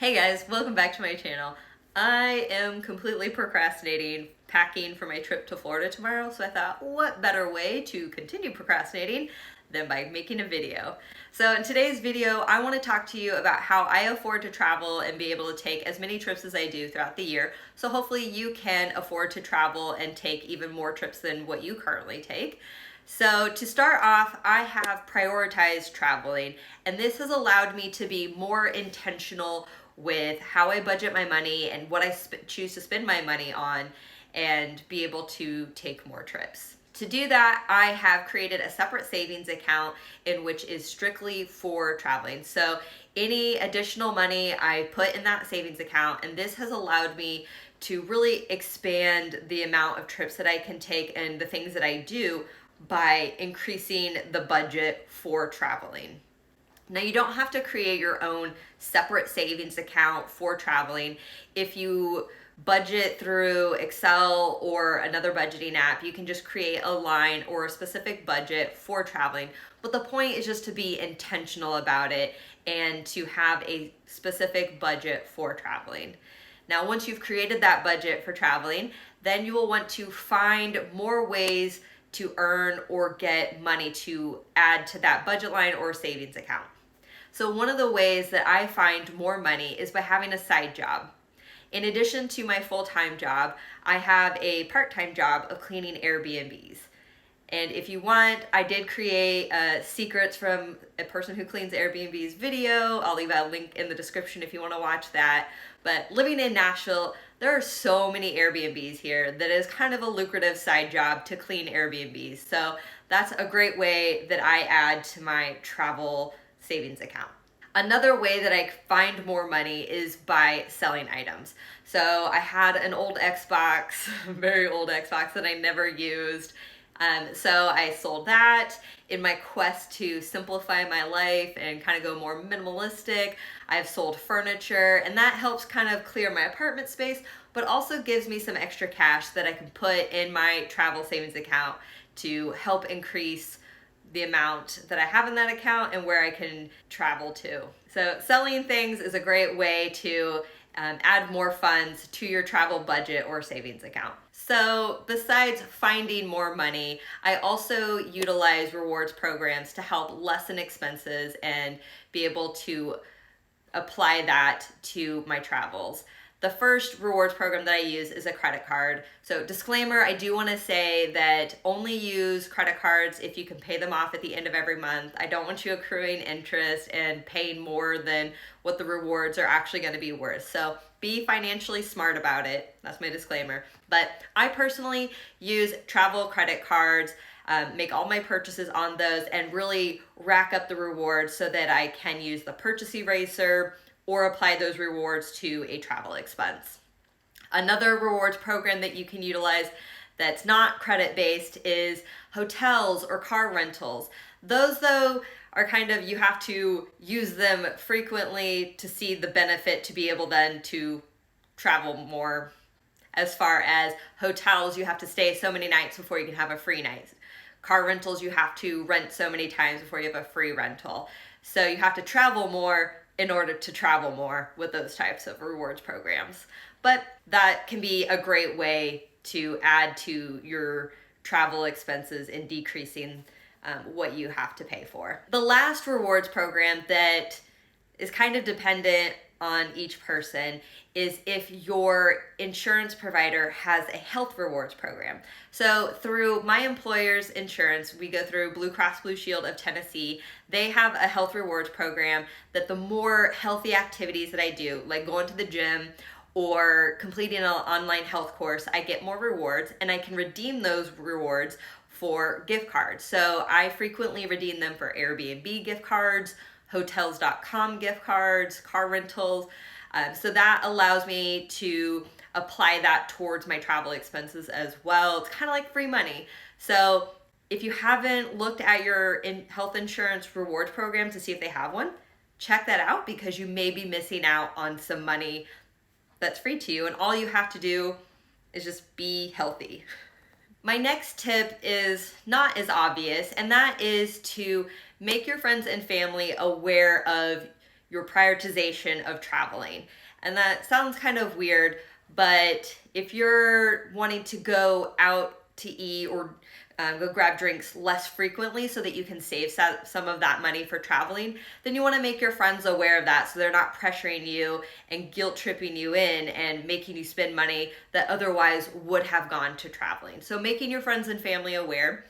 Hey guys, welcome back to my channel. I am completely procrastinating packing for my trip to Florida tomorrow, so I thought, what better way to continue procrastinating than by making a video. So in today's video, I want to talk to you about how I afford to travel and be able to take as many trips as I do throughout the year. So hopefully you can afford to travel and take even more trips than what you currently take. So to start off, I have prioritized traveling, and this has allowed me to be more intentional with how I budget my money and what I choose to spend my money on, and be able to take more trips. To do that, I have created a separate savings account in which is strictly for traveling. So any additional money I put in that savings account, and this has allowed me to really expand the amount of trips that I can take and the things that I do by increasing the budget for traveling. Now, you don't have to create your own separate savings account for traveling. If you budget through Excel or another budgeting app, you can just create a line or a specific budget for traveling. But the point is just to be intentional about it and to have a specific budget for traveling. Now, once you've created that budget for traveling, then you will want to find more ways to earn or get money to add to that budget line or savings account. So one of the ways that I find more money is by having a side job. In addition to my full-time job, I have a part-time job of cleaning Airbnbs. And if you want, I did create secrets from a person who cleans Airbnbs video. I'll leave a link in the description if you want to watch that. But living in Nashville, there are so many Airbnbs here that is kind of a lucrative side job to clean Airbnbs. So that's a great way that I add to my travel savings account. Another way that I find more money is by selling items. So I had an old Xbox, very old Xbox that I never used. So I sold that. In my quest to simplify my life and kind of go more minimalistic, I've sold furniture, and that helps kind of clear my apartment space, but also gives me some extra cash that I can put in my travel savings account to help increase the amount that I have in that account and where I can travel to. So selling things is a great way to add more funds to your travel budget or savings account. So besides finding more money, I also utilize rewards programs to help lessen expenses and be able to apply that to my travels. The first rewards program that I use is a credit card. So disclaimer, I do want to say that only use credit cards if you can pay them off at the end of every month. I don't want you accruing interest and paying more than what the rewards are actually going to be worth. So be financially smart about it. That's my disclaimer. But I personally use travel credit cards, make all my purchases on those, and really rack up the rewards so that I can use the purchase eraser or apply those rewards to a travel expense. Another rewards program that you can utilize that's not credit based is hotels or car rentals. Those though are kind of, you have to use them frequently to see the benefit to be able then to travel more. As far as hotels, you have to stay so many nights before you can have a free night. Car rentals, you have to rent so many times before you have a free rental. So you have to travel more in order to travel more with those types of rewards programs. But that can be a great way to add to your travel expenses and decreasing what you have to pay for. The last rewards program that is kind of dependent on each person is if your insurance provider has a health rewards program. So through my employer's insurance, we go through Blue Cross Blue Shield of Tennessee. They have a health rewards program that the more healthy activities that I do, like going to the gym or completing an online health course, I get more rewards, and I can redeem those rewards for gift cards. So I frequently redeem them for Airbnb gift cards, hotels.com gift cards, car rentals. So that allows me to apply that towards my travel expenses as well. It's kind of like free money. So if you haven't looked at your health insurance rewards program to see if they have one, check that out, because you may be missing out on some money that's free to you, and all you have to do is just be healthy. My next tip is not as obvious, and that is to make your friends and family aware of your prioritization of traveling. And that sounds kind of weird, but if you're wanting to go out to eat or go grab drinks less frequently so that you can save some of that money for traveling, then you want to make your friends aware of that so they're not pressuring you and guilt tripping you in and making you spend money that otherwise would have gone to traveling. So making your friends and family aware.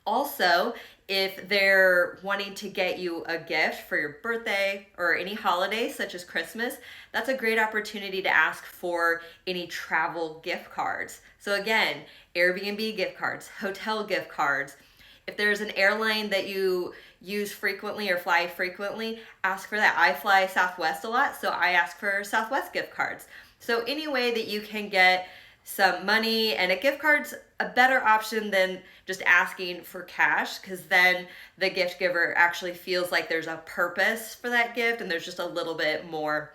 Also, if they're wanting to get you a gift for your birthday or any holiday such as Christmas, that's a great opportunity to ask for any travel gift cards. So again, Airbnb gift cards, hotel gift cards. If there's an airline that you use frequently or fly frequently, ask for that. I fly Southwest a lot, so I ask for Southwest gift cards. So any way that you can get some money, and a gift card's a better option than just asking for cash, because then the gift giver actually feels like there's a purpose for that gift and there's just a little bit more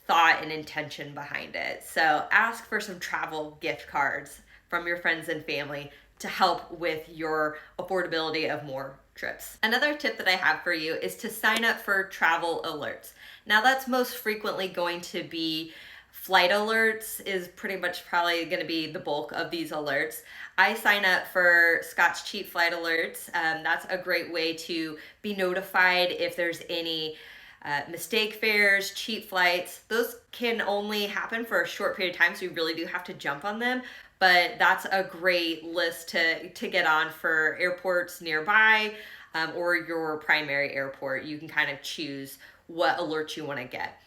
thought and intention behind it. So ask for some travel gift cards from your friends and family to help with your affordability of more trips. Another tip that I have for you is to sign up for travel alerts. Now that's most frequently going to be flight alerts, is pretty much probably going to be the bulk of these alerts. I sign up for Scott's Cheap Flight Alerts. That's a great way to be notified if there's any mistake fares, cheap flights. Those can only happen for a short period of time, so you really do have to jump on them. But that's a great list to get on for airports nearby or your primary airport. You can kind of choose what alerts you want to get.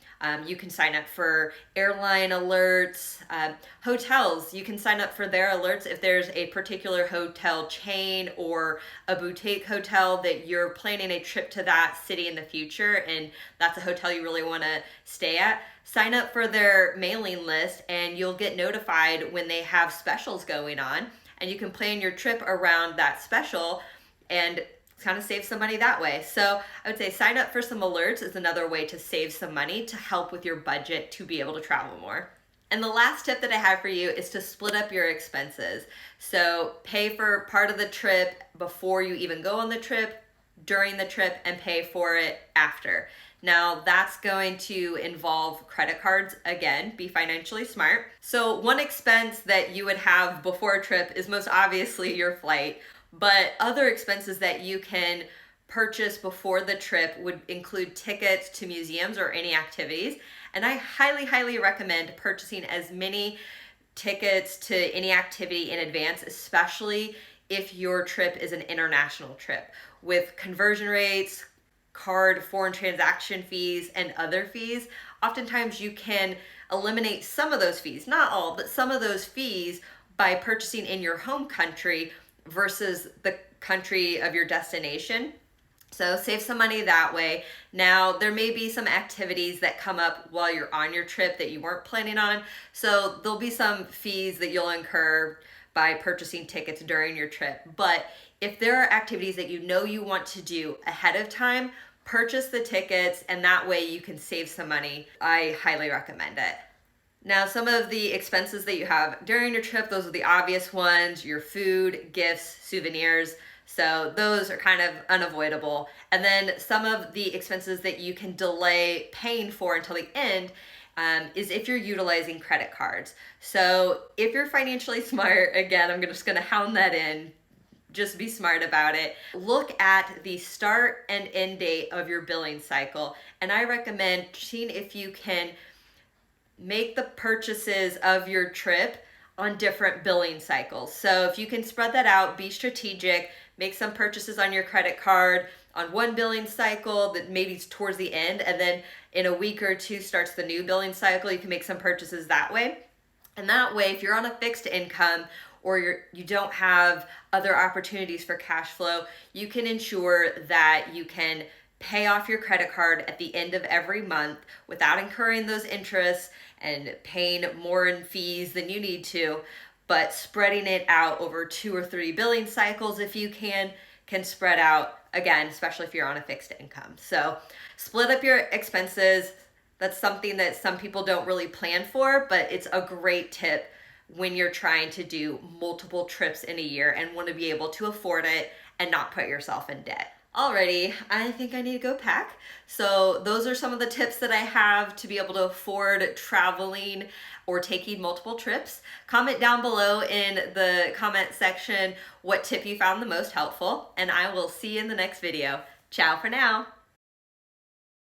You can sign up for airline alerts, hotels. You can sign up for their alerts if there's a particular hotel chain or a boutique hotel that you're planning a trip to that city in the future and that's a hotel you really want to stay at. Sign up for their mailing list and you'll get notified when they have specials going on, and you can plan your trip around that special and kind of save some money that way. So I would say sign up for some alerts is another way to save some money to help with your budget to be able to travel more. And the last tip that I have for you is to split up your expenses. So pay for part of the trip before you even go on the trip, during the trip, and pay for it after. Now that's going to involve credit cards. Again, be financially smart. So one expense that you would have before a trip is most obviously your flight. But other expenses that you can purchase before the trip would include tickets to museums or any activities. And I highly, highly recommend purchasing as many tickets to any activity in advance, especially if your trip is an international trip. With conversion rates, card foreign transaction fees, and other fees, oftentimes you can eliminate some of those fees, not all, but some of those fees by purchasing in your home country versus the country of your destination. So save some money that way. Now, there may be some activities that come up while you're on your trip that you weren't planning on. So there'll be some fees that you'll incur by purchasing tickets during your trip. But if there are activities that you know you want to do ahead of time, purchase the tickets, and that way you can save some money. I highly recommend it. Now, some of the expenses that you have during your trip, those are the obvious ones: your food, gifts, souvenirs. So those are kind of unavoidable. And then some of the expenses that you can delay paying for until the end is if you're utilizing credit cards. So if you're financially smart, again, I'm just gonna hound that in, just be smart about it. Look at the start and end date of your billing cycle. And I recommend seeing if you can make the purchases of your trip on different billing cycles. So if you can spread that out, be strategic, make some purchases on your credit card on one billing cycle that maybe it's towards the end, and then in a week or two starts the new billing cycle. You can make some purchases that way. And that way, if you're on a fixed income or you don't have other opportunities for cash flow, you can ensure that you can pay off your credit card at the end of every month without incurring those interests and paying more in fees than you need to, but spreading it out over 2 or 3 billing cycles if you can spread out, again, especially if you're on a fixed income. So split up your expenses. That's something that some people don't really plan for, but it's a great tip when you're trying to do multiple trips in a year and want to be able to afford it and not put yourself in debt. Alrighty, I think I need to go pack. So those are some of the tips that I have to be able to afford traveling or taking multiple trips. Comment down below in the comment section what tip you found the most helpful, and I will see you in the next video. Ciao for now.